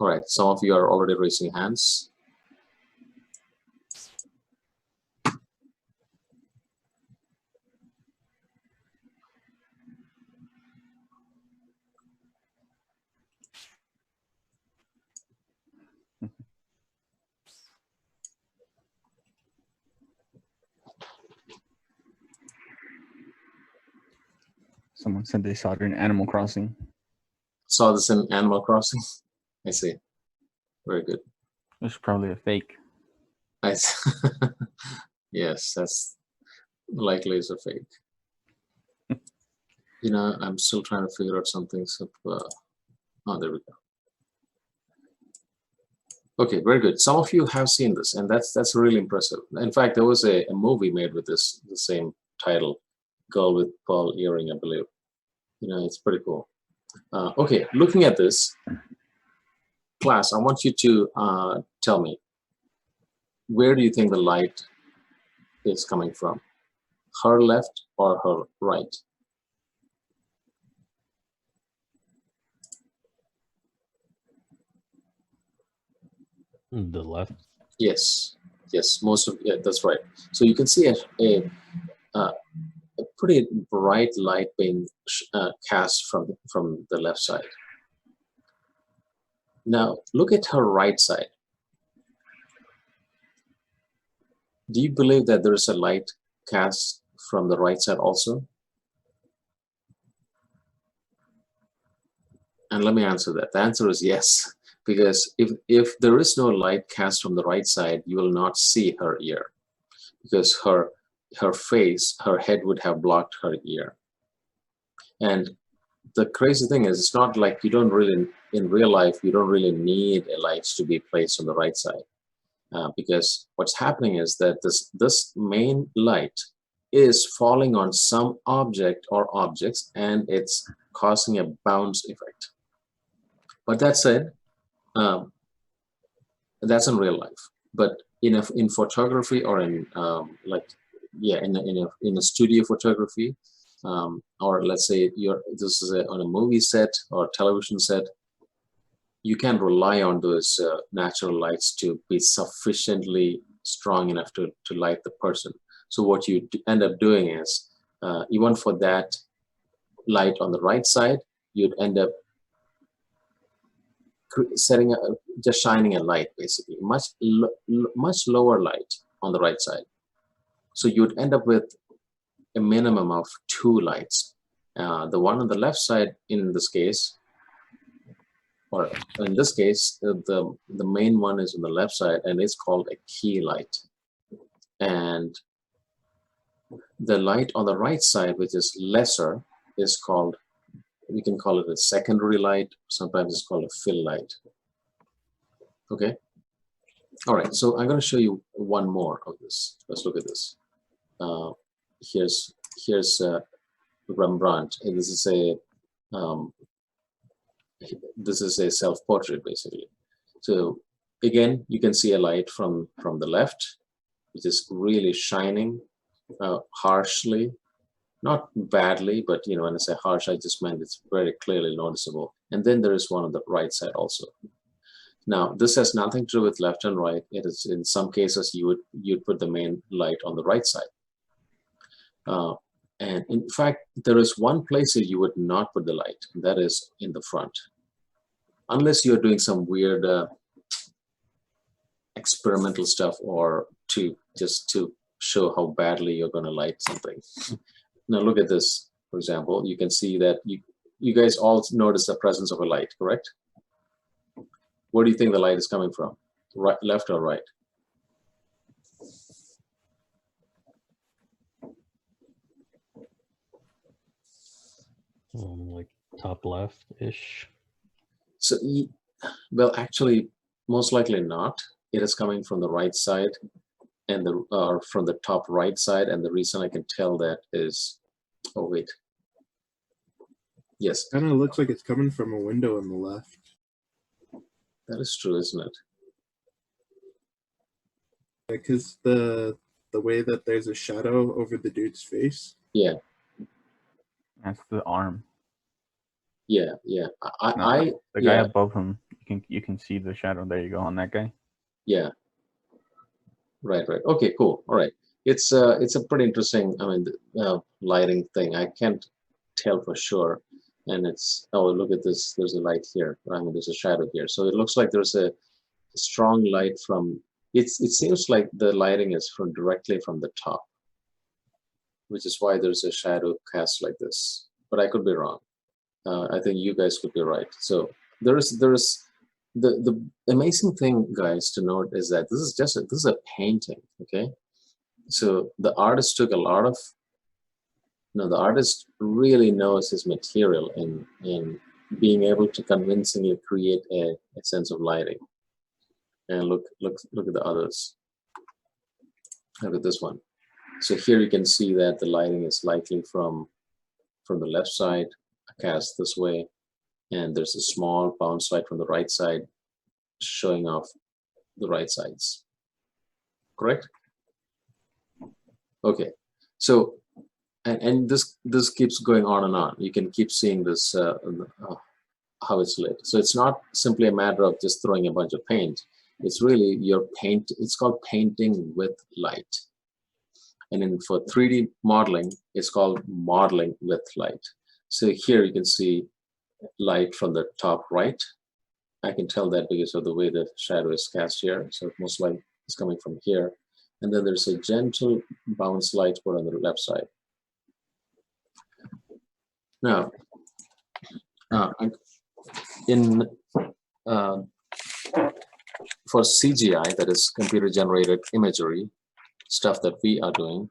All right, some of you are already raising hands. Someone said they saw it in Animal Crossing. Saw this in Animal Crossing? I see. Very good. It's probably a fake. I see. Yes, that's likely is a fake. You know, I'm still trying to figure out something. So, oh, there we go. Okay, very good. Some of you have seen this, and that's really impressive. In fact, there was a movie made with the same title, "Girl with Pearl Earring," I believe. You know, it's pretty cool. Okay, looking at this, class, I want you to tell me, where do you think the light is coming from? Her left or her right? The left. Yes, yes, that's right. So you can see a pretty bright light being cast from the left side. Now look at her right side. Do you believe that there is a light cast from the right side also? And let me answer that. The answer is yes, because if there is no light cast from the right side, you will not see her ear, because her face, her head would have blocked her ear. And the crazy thing is, it's not like you don't really, in real life, you don't really need a light to be placed on the right side. Because what's happening is that this main light is falling on some object or objects, and it's causing a bounce effect. But that said, that's in real life. But in photography, or in in a studio photography, or let's say this is on a movie set or television set, you can rely on those natural lights to be sufficiently strong enough to light the person. So what you end up doing is, even for that light on the right side, you'd end up just shining a light, basically, much lower light on the right side. So you'd end up with a minimum of 2 lights. The one on the left side, in this case, or in this case, the main one is on the left side, and it's called a key light. And the light on the right side, which is lesser, is called, we can call it a secondary light. Sometimes it's called a fill light. Okay. All right. So I'm going to show you one more of this. Let's look at this. Here's Rembrandt. And this is a self-portrait, basically. So again, you can see a light from the left, which is really shining harshly. Not badly, but when I say harsh, I just meant it's very clearly noticeable. And then there is one on the right side also. Now, this has nothing to do with left and right. It is, in some cases, you'd put the main light on the right side. And in fact, there is one place that you would not put the light, and that is in the front. Unless you're doing some weird experimental stuff, or just to show how badly you're going to light something. Now look at this, for example. You can see that you guys all notice the presence of a light, correct? Where do you think the light is coming from? Right, left or right? Like top left-ish. So, well, actually, most likely not. It is coming from the right side, and from the top right side. And the reason I can tell that is, oh wait, yes, Kind of looks like it's coming from a window on the left. that is true, isn't it? Because the way that there's a shadow over the dude's face. Yeah. That's the arm. Yeah. The guy above him, you You can see the shadow. There you go on that guy. Yeah. Right. Okay, cool. All right. It's a pretty interesting, I mean, lighting thing. I can't tell for sure. And it's, oh, look at this. There's a light here. I mean, there's a shadow here. So it looks like there's a strong light from, it seems like the lighting is directly from the top, which is why there's a shadow cast like this. But I could be wrong. I think you guys could be right. So there's the amazing thing, guys, to note is that this is a painting, okay? So the artist took a lot of, the artist really knows his material in being able to convincingly create a sense of lighting. And look at the others. Look at this one. So here you can see that the lighting is likely from the left side, cast this way, and there's a small bounce light from the right side showing off the right sides. Correct? Okay. So and this keeps going on and on. You can keep seeing this how it's lit. So it's not simply a matter of just throwing a bunch of paint. It's really your paint. It's called painting with light. And then for 3D modeling, it's called modeling with light. So here you can see light from the top right. I can tell that because of the way the shadow is cast here. So most light is coming from here. And then there's a gentle bounce light put on the left side. Now, for CGI, that is computer generated imagery, stuff that we are doing,